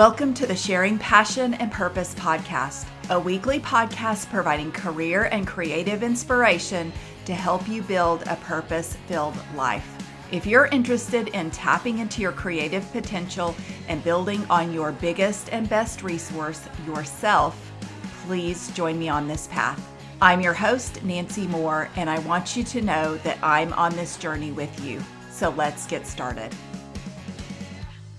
Welcome to the Sharing Passion and Purpose podcast, a weekly podcast providing career and creative inspiration to help you build a purpose-filled life. If you're interested in tapping into your creative potential and building on your biggest and best resource, yourself, please join me on this path. I'm your host, Nancy Moore, and I want you to know that I'm on this journey with you. So let's get started.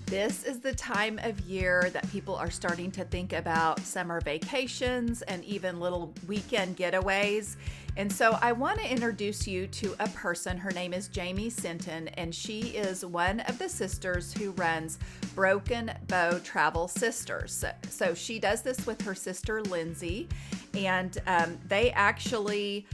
This is the time of year that people are starting to think about summer vacations and even little weekend getaways. And so I want to introduce you to a person. Her name is Jamie Sinton, and she is one of the sisters who runs Broken Bow Travel Sisters. So she does this with her sister, Lindsay, and they actually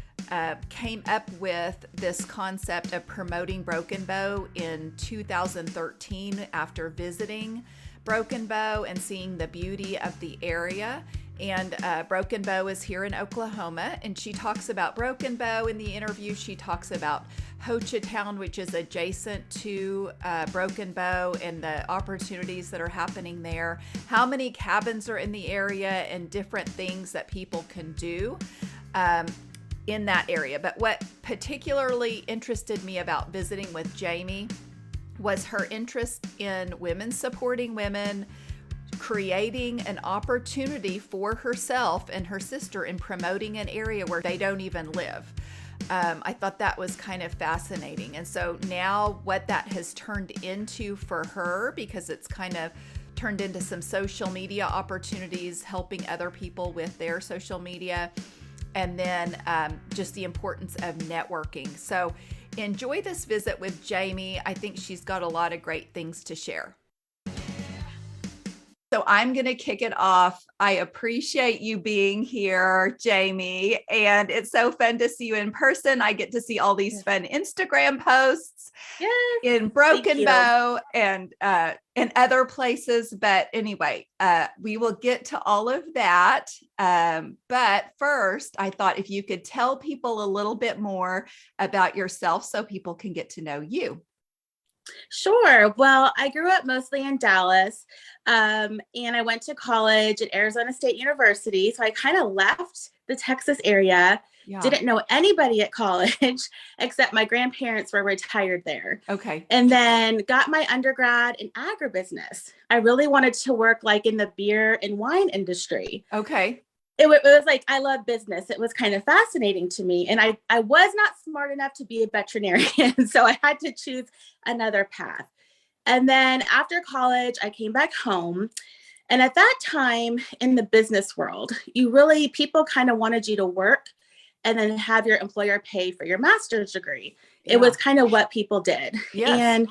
came up with this concept of promoting Broken Bow in 2013 after visiting Broken Bow and seeing the beauty of the area. And Broken Bow is here in Oklahoma, and she talks about Broken Bow in the interview. She talks about Hochatown, which is adjacent to Broken Bow, and the opportunities that are happening there, how many cabins are in the area, and different things that people can do in that area. But what particularly interested me about visiting with Jamie was her interest in women supporting women, creating an opportunity for herself and her sister in promoting an area where they don't even live. I thought that was kind of fascinating. And so now what that has turned into for her, because it's kind of turned into some social media opportunities, helping other people with their social media, and then just the importance of networking. So enjoy this visit with Jamie. I think she's got a lot of great things to share. So I'm going to kick it off. I appreciate you being here, Jamie, and it's so fun to see you in person. I get to see all these fun Instagram posts in Broken Bow and in other places. But anyway, we will get to all of that. But first, I thought if you could tell people a little bit more about yourself so people can get to know you. Sure. Well, I grew up mostly in Dallas, and I went to college at Arizona State University. So I kind of left the Texas area, didn't know anybody at college except my grandparents were retired there. Okay. And then got my undergrad in agribusiness. I really wanted to work like in the beer and wine industry. Okay. It was like, I love business. It was kind of fascinating to me. And I was not smart enough to be a veterinarian. So I had to choose another path. And then after college, I came back home. And at that time in the business world, people kind of wanted you to work and then have your employer pay for your master's degree. Yeah. It was kind of what people did. Yes. And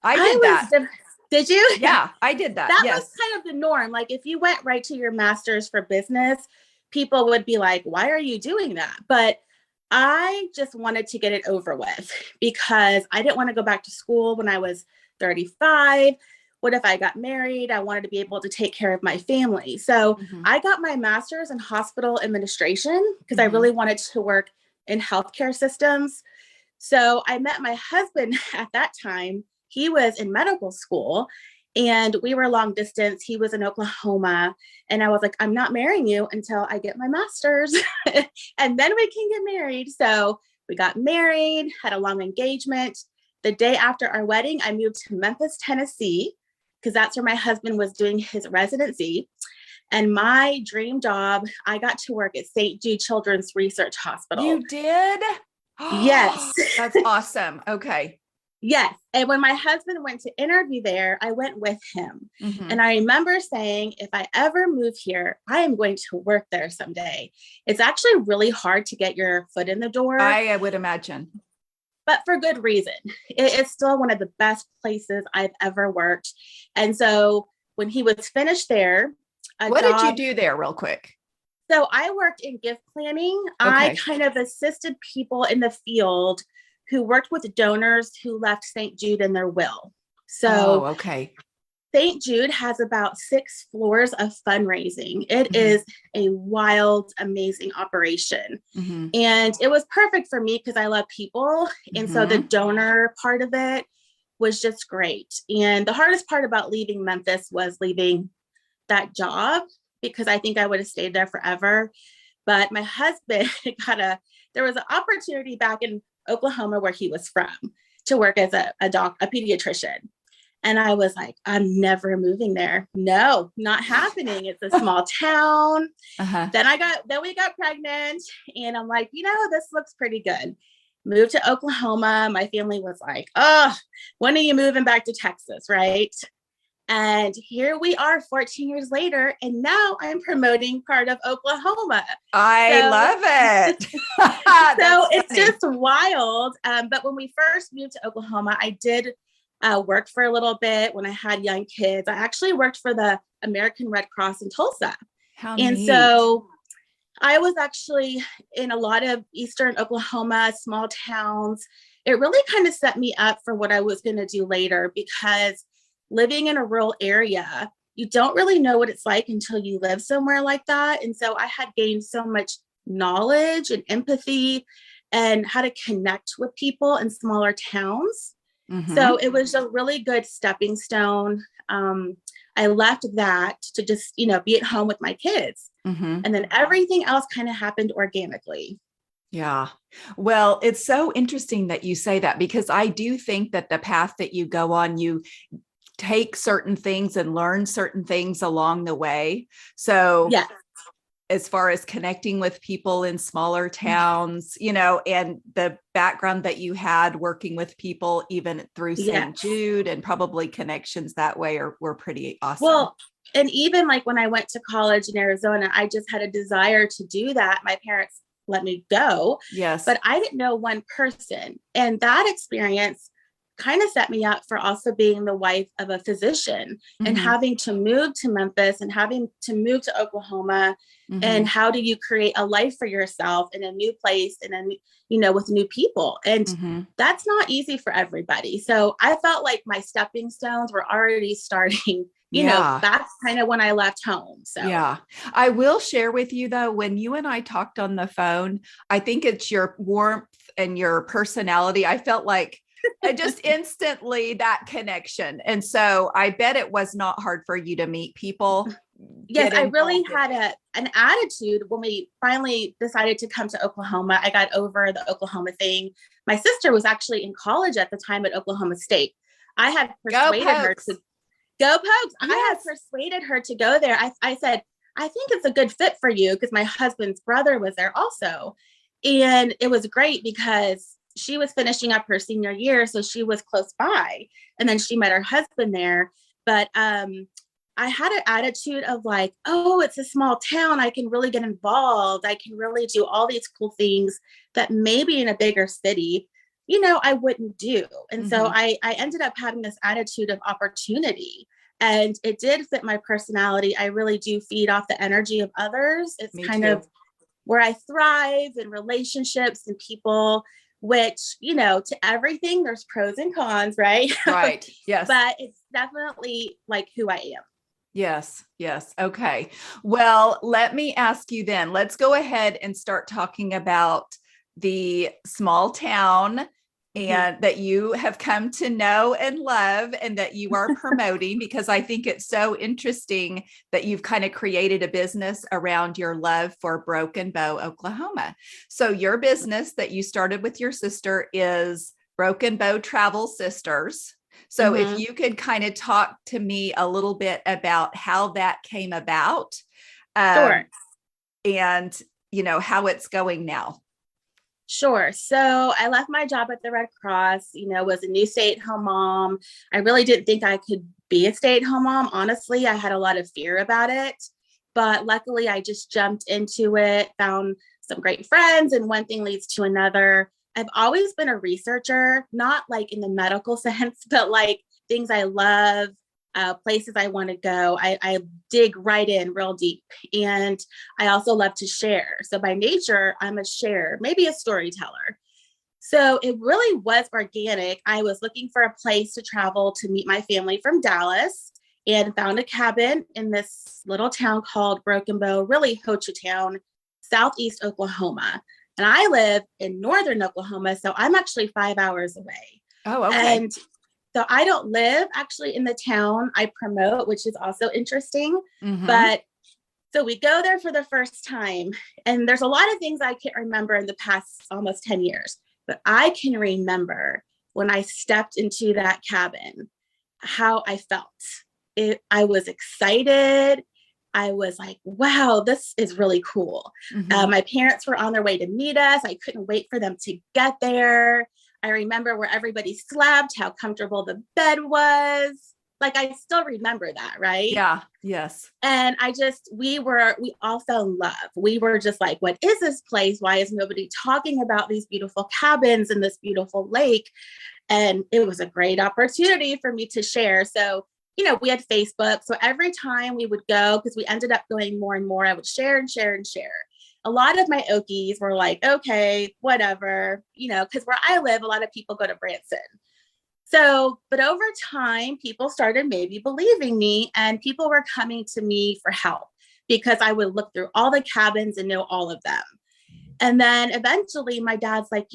I did that. Did you? Yeah, I did that. That yes. was kind of the norm. Like if you went right to your master's for business, people would be like, why are you doing that? But I just wanted to get it over with because I didn't want to go back to school when I was 35. What if I got married? I wanted to be able to take care of my family. So I got my master's in hospital administration because I really wanted to work in healthcare systems. So I met my husband at that time. He was in medical school and we were long distance. He was in Oklahoma. And I was like, I'm not marrying you until I get my master's and then we can get married. So we got married, had a long engagement. The day after our wedding, I moved to Memphis, Tennessee, because that's where my husband was doing his residency. And my dream job, I got to work at St. Jude Children's Research Hospital. You did? Yes. That's awesome. Okay. Yes. And when my husband went to interview there, I went with him. And I remember saying, if I ever move here, I am going to work there someday. It's actually really hard to get your foot in the door. I would imagine. But for good reason. It's still one of the best places I've ever worked. And so when he was finished there, what did you do there real quick? So I worked in gift planning. Okay. I kind of assisted people in the field who worked with donors who left St. Jude in their will. So St. Jude has about 6 floors of fundraising. It is a wild, amazing operation. And it was perfect for me because I love people. And so the donor part of it was just great. And the hardest part about leaving Memphis was leaving that job, because I think I would have stayed there forever. But my husband there was an opportunity back in Oklahoma where he was from to work as a pediatrician. And I was like, I'm never moving there. No, not happening. It's a small town. Uh-huh. Then we got pregnant, and I'm like, this looks pretty good. Moved to Oklahoma. My family was like, oh, when are you moving back to Texas? Right. And here we are 14 years later, and now I'm promoting part of Oklahoma. I love it. So it's just wild. But when we first moved to Oklahoma, I did work for a little bit when I had young kids. I actually worked for the American Red Cross in Tulsa. How and neat. So I was actually in a lot of Eastern Oklahoma, small towns. It really kind of set me up for what I was going to do later, because living in a rural area, you don't really know what it's like until you live somewhere like that. And so I had gained so much knowledge and empathy and how to connect with people in smaller towns. Mm-hmm. So it was a really good stepping stone. I left that to just, be at home with my kids. Mm-hmm. And then everything else kind of happened organically. Yeah. Well, it's so interesting that you say that, because I do think that the path that you go on, you take certain things and learn certain things along the way. So yes. As far as connecting with people in smaller towns, and the background that you had working with people even through St. Jude, and probably connections that way were pretty awesome. Well, and even like when I went to college in Arizona, I just had a desire to do that. My parents let me go. Yes. But I didn't know one person. And that experience kind of set me up for also being the wife of a physician, mm-hmm. and having to move to Memphis and having to move to Oklahoma. Mm-hmm. And how do you create a life for yourself in a new place and with new people? And mm-hmm. that's not easy for everybody. So I felt like my stepping stones were already starting, that's kind of when I left home. So yeah, I will share with you though, when you and I talked on the phone, I think it's your warmth and your personality. I felt like just instantly that connection. And so I bet it was not hard for you to meet people. Yes, I really had an attitude when we finally decided to come to Oklahoma. I got over the Oklahoma thing. My sister was actually in college at the time at Oklahoma State. I had persuaded her to go Pokes. Yes. I had persuaded her to go there. I said, I think it's a good fit for you, because my husband's brother was there also. And it was great because she was finishing up her senior year, so she was close by. And then she met her husband there. But I had an attitude of like, oh, it's a small town. I can really get involved. I can really do all these cool things that maybe in a bigger city, I wouldn't do. And mm-hmm. so I ended up having this attitude of opportunity. And it did fit my personality. I really do feed off the energy of others. It's Me kind too. Of where I thrive in relationships and people, which, to everything, there's pros and cons, right? Right. Yes. But it's definitely like who I am. Yes. Yes. Okay. Well, let me ask you then, let's go ahead and start talking about the small town and that you have come to know and love and that you are promoting, because I think it's so interesting that you've kind of created a business around your love for Broken Bow, Oklahoma. So your business that you started with your sister is Broken Bow Travel Sisters. So if you could kind of talk to me a little bit about how that came about, sure. And how it's going now. Sure. So I left my job at the Red Cross, was a new stay-at-home mom. I really didn't think I could be a stay-at-home mom. Honestly, I had a lot of fear about it, but luckily I just jumped into it, found some great friends, and one thing leads to another. I've always been a researcher, not like in the medical sense, but like things I love, places I want to go. I dig right in real deep. And I also love to share. So by nature, I'm a sharer, maybe a storyteller. So it really was organic. I was looking for a place to travel to meet my family from Dallas, and found a cabin in this little town called Broken Bow, really Hochatown, southeast Oklahoma. And I live in northern Oklahoma, so I'm actually 5 hours away. Oh, okay. And So I don't live actually in the town I promote, which is also interesting. Mm-hmm. But so we go there for the first time, and there's a lot of things I can't remember in the past almost 10 years, but I can remember when I stepped into that cabin, how I felt. I was excited. I was like, wow, this is really cool. Mm-hmm. My parents were on their way to meet us. I couldn't wait for them to get there. I remember where everybody slept, how comfortable the bed was. Like, I still remember that, right? Yeah. Yes. And we all fell in love. We were just like, what is this place? Why is nobody talking about these beautiful cabins and this beautiful lake? And it was a great opportunity for me to share. So, we had Facebook. So every time we would go, because we ended up going more and more, I would share and share and share. A lot of my Okies were like, okay, whatever, because where I live, a lot of people go to Branson. So, but over time, people started maybe believing me, and people were coming to me for help because I would look through all the cabins and know all of them. And then eventually my dad's like,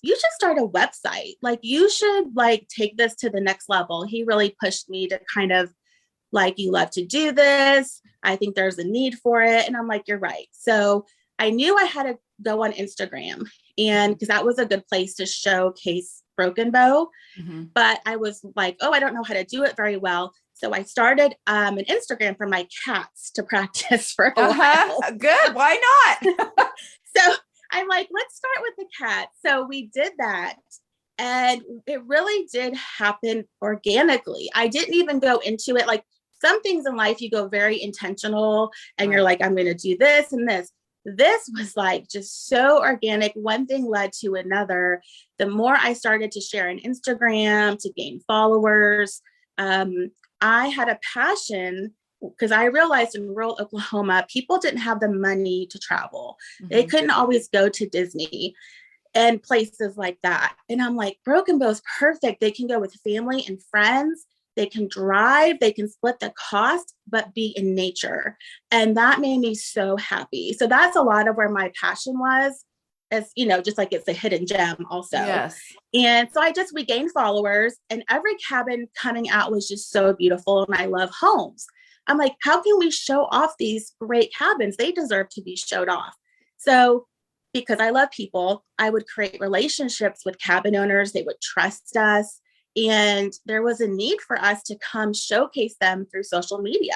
you should start a website. Like, you should take this to the next level. He really pushed me to kind of you love to do this. I think there's a need for it. And I'm like, you're right. So I knew I had to go on Instagram, and because that was a good place to showcase Broken Bow. Mm-hmm. But I was like, oh, I don't know how to do it very well. So I started an Instagram for my cats to practice for a while. Good. Why not? So I'm like, let's start with the cats. So we did that. And it really did happen organically. I didn't even go into it. Like, some things in life, you go very intentional and you're like, I'm going to do this and this. This was just so organic. One thing led to another. The more I started to share on Instagram to gain followers, I had a passion, because I realized in rural Oklahoma, people didn't have the money to travel. Mm-hmm. They couldn't always go to Disney and places like that. And I'm like, Broken Bow is perfect. They can go with family and friends. They can drive, they can split the cost, but be in nature. And that made me so happy. So that's a lot of where my passion was, as just like it's a hidden gem also. Yes. And so we gained followers, and every cabin coming out was just so beautiful. And I love homes. I'm like, how can we show off these great cabins? They deserve to be showed off. So because I love people, I would create relationships with cabin owners. They would trust us. And there was a need for us to come showcase them through social media,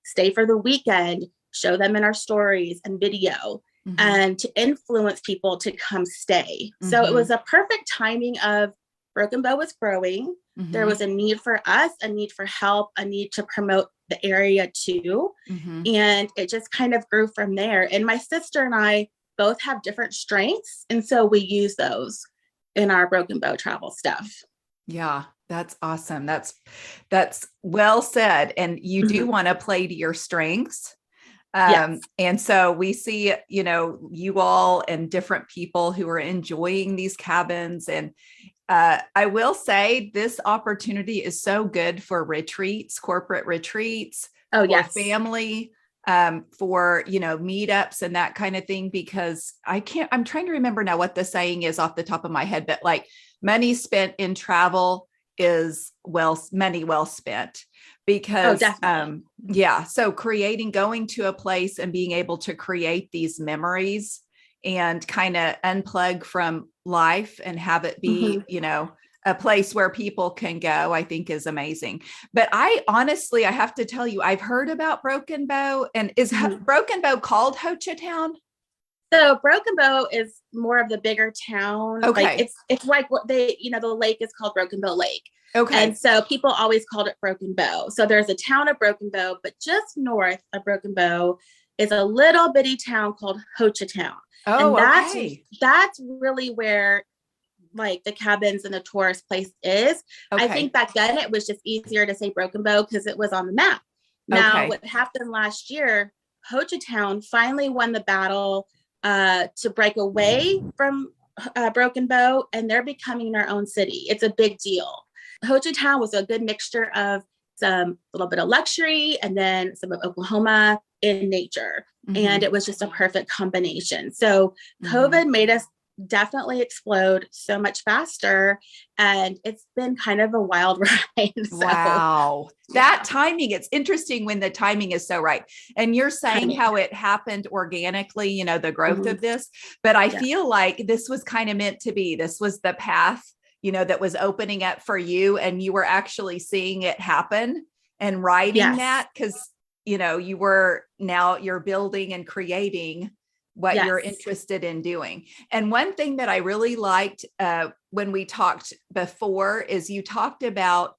stay for the weekend, show them in our stories and video, mm-hmm. and to influence people to come stay. Mm-hmm. So it was a perfect timing of Broken Bow was growing. Mm-hmm. There was a need for us, a need for help, a need to promote the area too. Mm-hmm. And it just kind of grew from there. And my sister and I both have different strengths. And so we use those in our Broken Bow travel stuff. Yeah, that's awesome. That's well said. And you do want to play to your strengths. Yes. And so we see, you all and different people who are enjoying these cabins. And I will say this opportunity is so good for retreats, corporate retreats, for family, for, meetups and that kind of thing, because I'm trying to remember now what the saying is off the top of my head, but money spent in travel is money well spent, because, so going to a place and being able to create these memories and kind of unplug from life and have it be, mm-hmm. A place where people can go, I think is amazing. But I have to tell you, I've heard about Broken Bow. And is mm-hmm. Broken Bow called Hochatown? So Broken Bow is more of the bigger town. Okay. It's like what the lake is called Broken Bow Lake. Okay. And so people always called it Broken Bow. So there's a town of Broken Bow, but just north of Broken Bow is a little bitty town called Hochatown. Oh, and that's really where the cabins and the tourist place is. Okay. I think back then it was just easier to say Broken Bow because it was on the map. Now, what happened last year, Hochatown finally won the battle to break away from Broken Bow, and they're becoming their own city. It's a big deal. Hochatown was a good mixture of some little bit of luxury and then some of Oklahoma in nature. Mm-hmm. And it was just a perfect combination. So COVID made us definitely explode so much faster. And it's been kind of a wild ride. So, Wow. That timing, it's interesting when the timing is so right. And you're saying timing. how it happened organically, the growth Mhm. of this, but I Yeah. feel like this was kind of meant to be. This was the path, that was opening up for you, and you were actually seeing it happen and writing Yes. that because, you're building and creating what you're Yes. interested in doing. And one thing that I really liked when we talked before is you talked about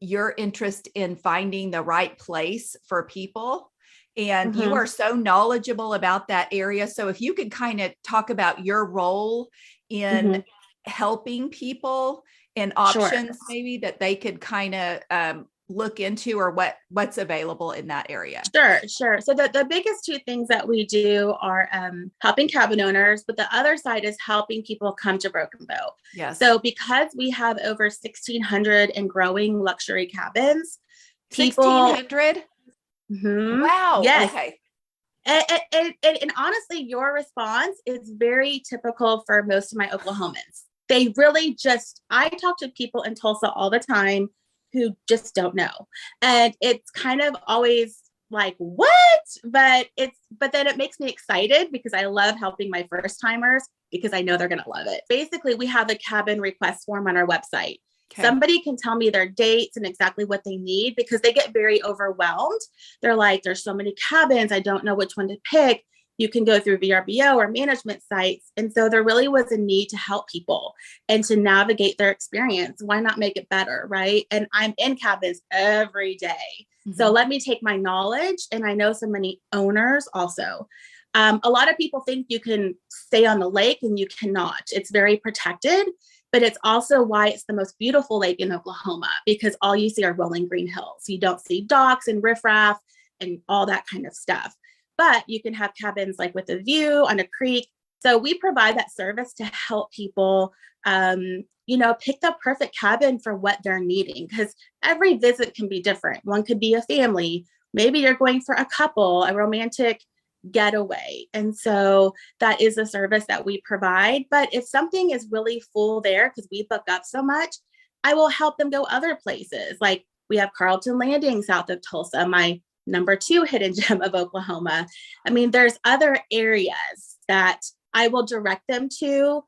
your interest in finding the right place for people. And you Mhm. are so knowledgeable about that area. So if you could kind of talk about your role in Mhm. helping people and Sure. options maybe that they could kind of look into, or what's available in that area. Sure. So the biggest two things that we do are helping cabin owners, but the other side is helping people come to Broken Bow. Yes. So because we have over 1,600 and growing luxury cabins, people, 1,600. Mhm. Wow. Yes. Okay. And honestly, your response is very typical for most of my Oklahomans. They really I talk to people in Tulsa all the time who just don't know. And it's kind of always like, what? But then it makes me excited because I love helping my first timers because I know they're going to love it. Basically, we have a cabin request form on our website. Okay. Somebody can tell me their dates and exactly what they need because they get very overwhelmed. They're like, there's so many cabins. I don't know which one to pick. You can go through VRBO or management sites. And so there really was a need to help people and to navigate their experience. Why not make it better? Right. And I'm in cabins every day. Mm-hmm. So let me take my knowledge. And I know so many owners also. A lot of people think you can stay on the lake and you cannot. It's very protected, but it's also why it's the most beautiful lake in Oklahoma because all you see are rolling green hills. You don't see docks and riffraff and all that kind of stuff. But you can have cabins like with a view on a creek. So we provide that service to help people, pick the perfect cabin for what they're needing because every visit can be different. One could be a family. Maybe you're going for a couple, a romantic getaway. And so that is a service that we provide. But if something is really full there, because we book up so much, I will help them go other places. Like we have Carlton Landing south of Tulsa, my number 2 hidden gem of Oklahoma. I mean, there's other areas that I will direct them to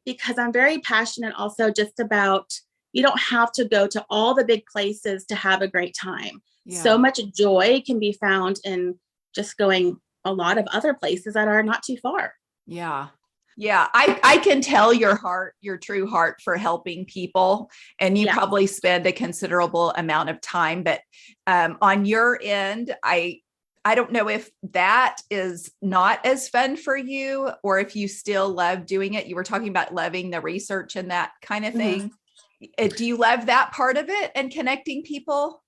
because I'm very passionate also just about, you don't have to go to all the big places to have a great time. Yeah. So much joy can be found in just going a lot of other places that are not too far. Yeah. Yeah. I can tell your true heart for helping people, and you probably spend a considerable amount of time, but on your end, I don't know if that is not as fun for you or if you still love doing it. You were talking about loving the research and that kind of thing. Mm-hmm. Do you love that part of it and connecting people?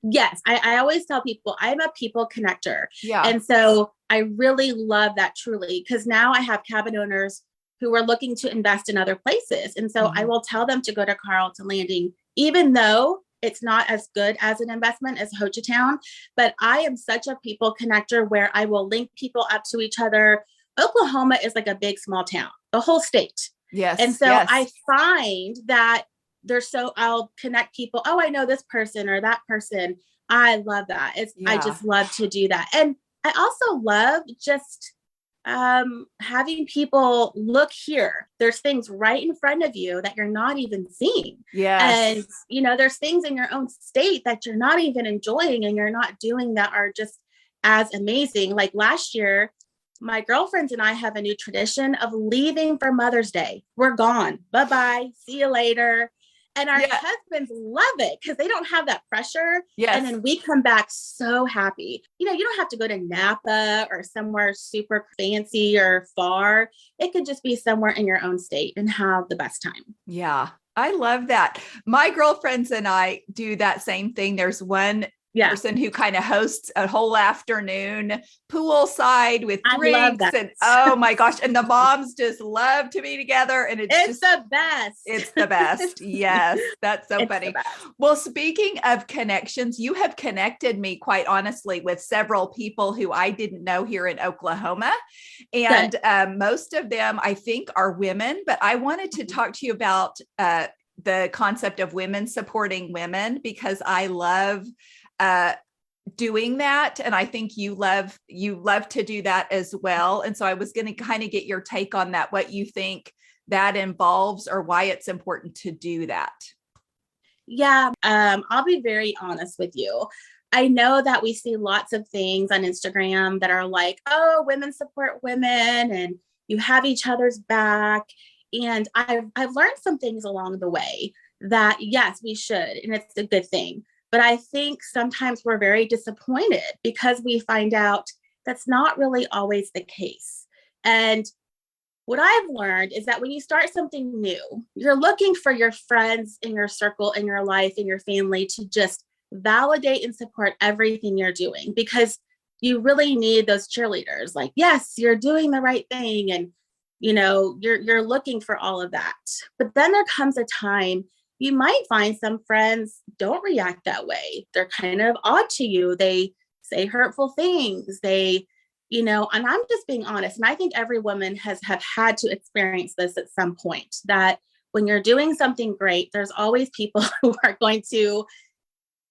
Yes, I always tell people I'm a people connector. Yeah. And so I really love that truly because now I have cabin owners who are looking to invest in other places. And so I will tell them to go to Carlton Landing, even though it's not as good as an investment as Hochatown. But I am such a people connector where I will link people up to each other. Oklahoma is like a big, small town, the whole state. Yes. And so I find that I'll connect people. Oh, I know this person or that person. I love that. I just love to do that. And I also love just having people look here. There's things right in front of you that you're not even seeing. Yes. And, there's things in your own state that you're not even enjoying and you're not doing that are just as amazing. Like last year, my girlfriends and I have a new tradition of leaving for Mother's Day. We're gone. Bye-bye. See you later. And our husbands love it because they don't have that pressure. Yes. And then we come back so happy. You don't have to go to Napa or somewhere super fancy or far. It could just be somewhere in your own state and have the best time. Yeah. I love that. My girlfriends and I do that same thing. There's one Yeah. person who kind of hosts a whole afternoon poolside with I love drinks. that. And oh my gosh. And the moms just love to be together. And it's just the best. It's the best. Yes. That's so funny. Well, speaking of connections, you have connected me, quite honestly, with several people who I didn't know here in Oklahoma. And most of them, I think, are women. But I wanted to talk to you about the concept of women supporting women, because I love doing that. And I think you love to do that as well. And so I was going to kind of get your take on that, what you think that involves or why it's important to do that. Yeah. I'll be very honest with you. I know that we see lots of things on Instagram that are like, oh, women support women and you have each other's back. And I've learned some things along the way that yes, we should, and it's a good thing. But I think sometimes we're very disappointed because we find out that's not really always the case. And what I've learned is that when you start something new, you're looking for your friends in your circle, in your life, in your family to just validate and support everything you're doing, because you really need those cheerleaders. Like, yes, you're doing the right thing. And, you're looking for all of that. But then there comes a time you might find some friends don't react that way. They're kind of odd to you. They say hurtful things. And I'm just being honest. And I think every woman have had to experience this at some point, that when you're doing something great, there's always people who are going to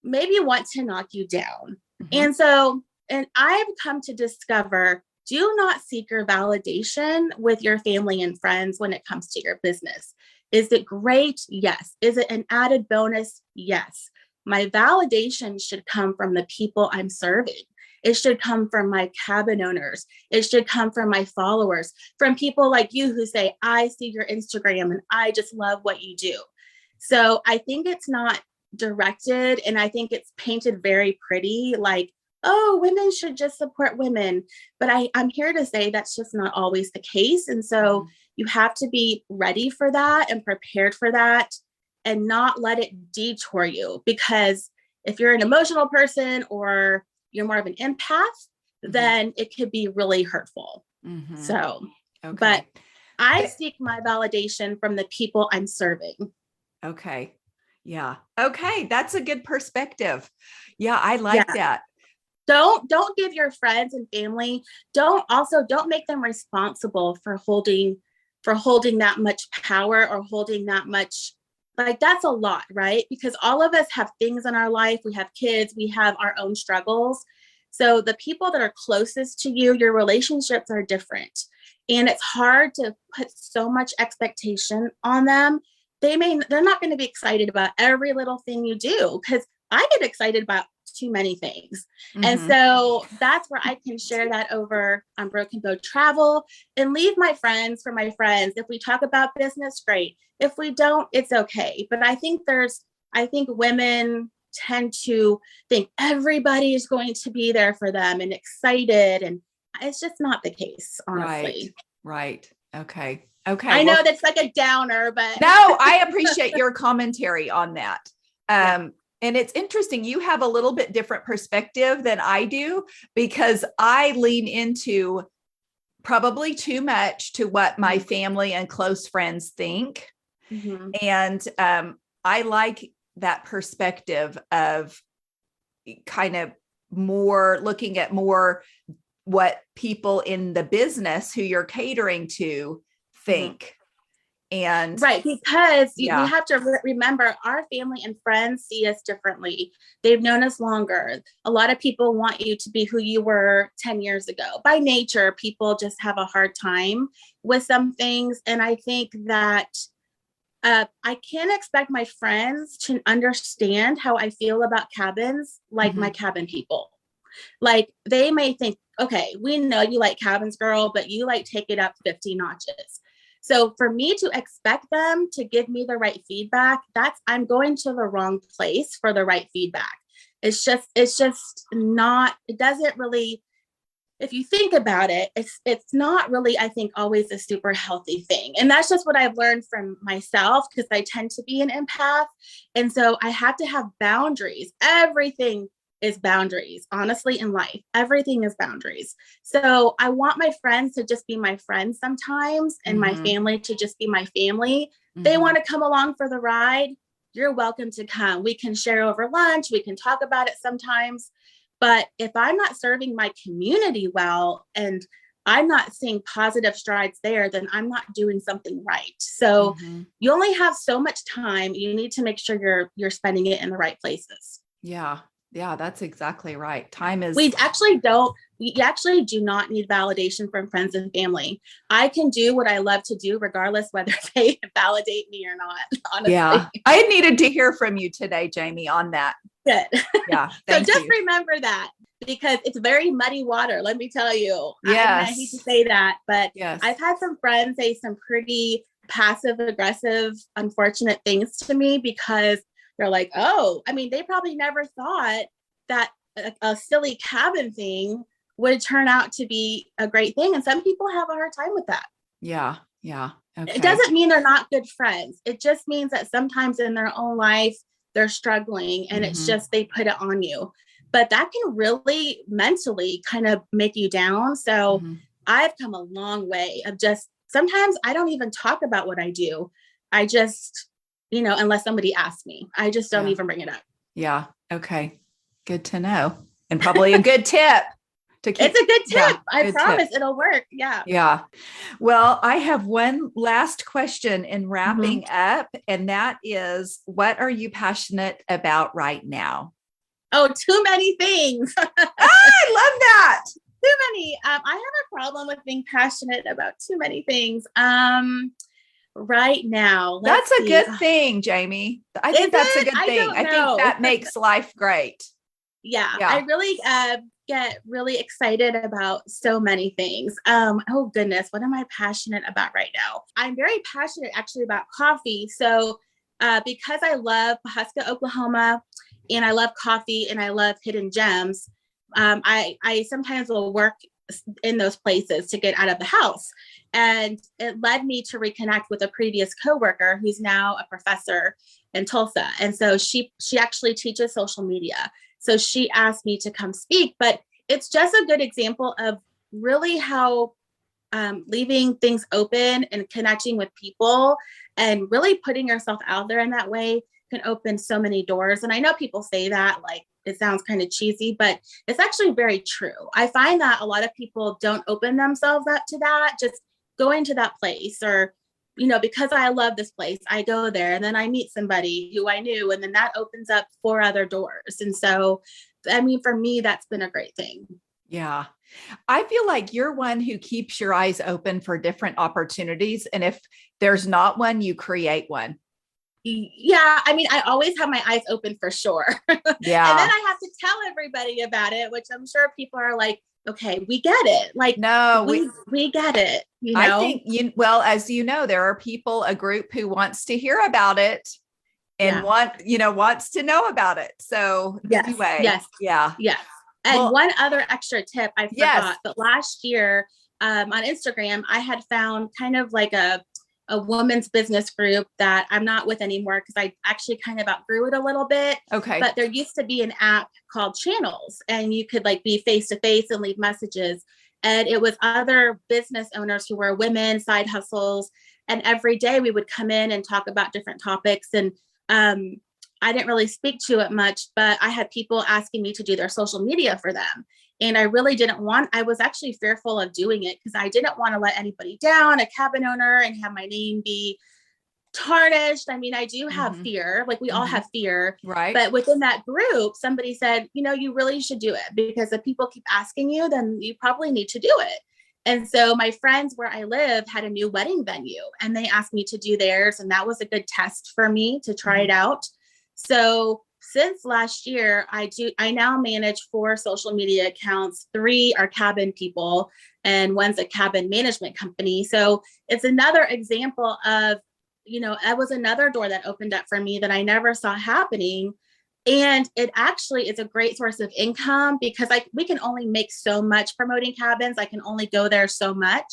maybe want to knock you down. Mm-hmm. And I've come to discover, do not seek your validation with your family and friends when it comes to your business. Is it great? Yes. Is it an added bonus? Yes. My validation should come from the people I'm serving. It should come from my cabin owners. It should come from my followers, from people like you who say, I see your Instagram and I just love what you do. So I think it's not directed, and I think it's painted very pretty, like, oh, women should just support women. But I'm here to say that's just not always the case. And so you have to be ready for that and prepared for that and not let it detour you. Because if you're an emotional person or you're more of an empath, then it could be really hurtful. So, but I seek my validation from the people I'm serving. Okay. Yeah. Okay. That's a good perspective. Yeah. I like that. Don't give your friends and family, don't make them responsible for holding that much power or holding that much, like, that's a lot, right? Because all of us have things in our life. We have kids, we have our own struggles. So the people that are closest to you, your relationships are different. And it's hard to put so much expectation on them. They're not going to be excited about every little thing you do, because I get excited about too many things. And so that's where I can share that over on Broken Bow Travel and leave my friends for my friends. If we talk about business, great. If we don't, it's okay. But I think women tend to think everybody is going to be there for them and excited. And it's just not the case, honestly. Right. Okay. I know that's like a downer, but no, I appreciate your commentary on that. And it's interesting. You have a little bit different perspective than I do, because I lean into probably too much to what my family and close friends think. And I like that perspective of kind of more looking at more what people in the business who you're catering to think. And right, because we have to remember our family and friends see us differently. They've known us longer. A lot of people want you to be who you were 10 years ago. By nature, people just have a hard time with some things. And I think that I can't expect my friends to understand how I feel about cabins like my cabin people. Like, they may think, okay, we know you like cabins, girl, but you like take it up 50 notches. So for me to expect them to give me the right feedback, I'm going to the wrong place for the right feedback. It's just not, it doesn't really, if you think about it, it's not really, I think, always a super healthy thing. And that's just what I've learned from myself, because I tend to be an empath. And so I have to have boundaries. Everything is boundaries. Honestly, in life, everything is boundaries. So I want my friends to just be my friends sometimes, and my family to just be my family. They want to come along for the ride. You're welcome to come. We can share over lunch. We can talk about it sometimes. But if I'm not serving my community well, and I'm not seeing positive strides there, then I'm not doing something right. So you only have so much time. You need to make sure you're spending it in the right places. Yeah. Yeah, that's exactly right. Time is. We actually do not need validation from friends and family. I can do what I love to do, regardless whether they validate me or not, honestly. Yeah. I needed to hear from you today, Jamie, on that. Good. Yeah. So just remember that, because it's very muddy water. Let me tell you. Yes. I hate to say that, but yes. I've had some friends say some pretty passive aggressive, unfortunate things to me, because they're like, oh, I mean, they probably never thought that a silly cabin thing would turn out to be a great thing. And some people have a hard time with that. Yeah. Yeah. Okay. It doesn't mean they're not good friends. It just means that sometimes in their own life, they're struggling, and it's just, they put it on you. But that can really mentally kind of make you down. So I've come a long way of just, sometimes I don't even talk about what I do. I just, unless somebody asks me, I just don't even bring it up. Yeah. Okay. Good to know. And probably a good tip to keep. It's a good tip. Yeah, I promise it'll work. Yeah. Yeah. Well, I have one last question in wrapping up, and that is, what are you passionate about right now? Oh, too many things. I love that. Too many. I have a problem with being passionate about too many things. Right now, that's a good thing, Jamie. I think that's a good thing. I think that makes life great. Yeah. I really get really excited about so many things. Oh goodness, what am I passionate about right now? I'm very passionate actually about coffee. So because I love Pahuska, Oklahoma, and I love coffee, and I love hidden gems, I sometimes will work in those places to get out of the house. And it led me to reconnect with a previous coworker who's now a professor in Tulsa. And so she actually teaches social media. So she asked me to come speak, but it's just a good example of really how leaving things open and connecting with people and really putting yourself out there in that way can open so many doors. And I know people say that like it sounds kind of cheesy, but it's actually very true. I find that a lot of people don't open themselves up to that, just going to that place, or because I love this place, I go there and then I meet somebody who I knew, and then that opens up 4 other doors. And so, I mean, for me, that's been a great thing. Yeah. I feel like you're one who keeps your eyes open for different opportunities. And if there's not one, you create one. Yeah. I mean, I always have my eyes open for sure. Yeah. And then I have to tell everybody about it, which I'm sure people are like, okay, we get it. Like, no, we get it. I think as you know, there are people, a group who wants to hear about it and wants to know about it. So anyway, yes. And one other extra tip I forgot, but last year on Instagram, I had found kind of like a women's business group that I'm not with anymore because I actually kind of outgrew it a little bit. Okay. But there used to be an app called Channels, and you could like be face to face and leave messages. And it was other business owners who were women, side hustles. And every day we would come in and talk about different topics. And I didn't really speak to it much, but I had people asking me to do their social media for them. And I really I was actually fearful of doing it because I didn't want to let anybody down, a cabin owner, and have my name be tarnished. I mean, I do have fear, like we all have fear, right? But within that group, somebody said, you really should do it, because if people keep asking you, then you probably need to do it. And so my friends where I live had a new wedding venue, and they asked me to do theirs. And that was a good test for me to try it out. So since last year, I now manage 4 social media accounts. 3 are cabin people and one's a cabin management company. So it's another example of, that was another door that opened up for me that I never saw happening. And it actually is a great source of income because we can only make so much promoting cabins. I can only go there so much.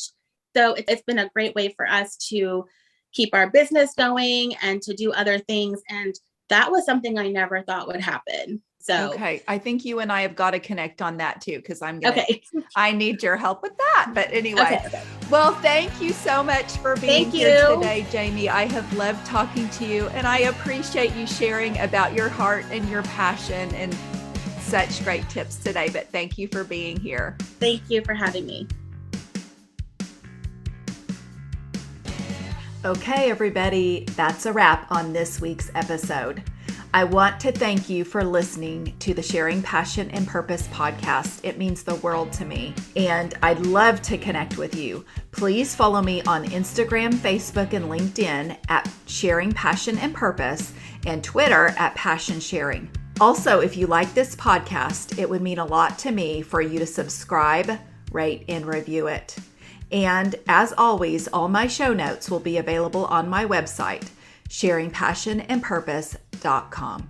So it's been a great way for us to keep our business going and to do other things. And that was something I never thought would happen. So, okay. I think you and I have got to connect on that too, because okay. I need your help with that. But anyway, Okay. well, thank you so much for being Thank here you. today, Jamie. I have loved talking to you, and I appreciate you sharing about your heart and your passion and such great tips today. But thank you for being here. Thank you for having me. Okay, everybody, that's a wrap on this week's episode. I want to thank you for listening to the Sharing Passion and Purpose podcast. It means the world to me, and I'd love to connect with you. Please follow me on Instagram, Facebook, and LinkedIn at Sharing Passion and Purpose, and Twitter at Passion Sharing. Also, if you like this podcast, it would mean a lot to me for you to subscribe, rate, and review it. And as always, all my show notes will be available on my website, sharingpassionandpurpose.com.